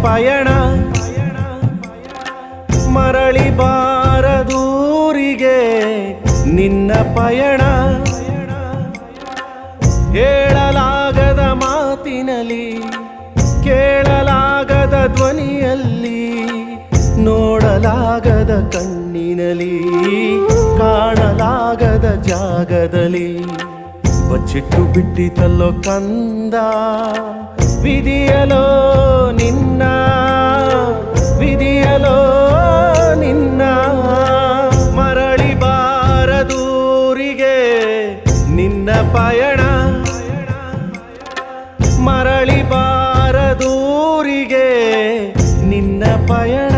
ಪಯಣ ಮರಳಿ ಬಾರದೂರಿಗೆ ನಿನ್ನ ಪಯಣ ಹೇಳಲಾಗದ ಮಾತಿನಲ್ಲಿ ಕೇಳಲಾಗದ ಧ್ವನಿಯಲ್ಲಿ ನೋಡಲಾಗದ ಕಣ್ಣಿನಲ್ಲಿ ಕಾಣಲಾಗದ ಜಾಗದಲ್ಲಿ ಬಚ್ಚಿಟ್ಟು ಬಿಟ್ಟಿತಲ್ಲೋ ಕಂದ ವಿಧಿಯಲೋ ನಿನ್ನ ವಿಧಿಯಲೋ ನಿನ್ನ ಮರಳಿ ಬಾರದೂರಿಗೆ ನಿನ್ನ ಪಯಣ ಮರಳಿ ಬಾರದೂರಿಗೆ ನಿನ್ನ ಪಯಣ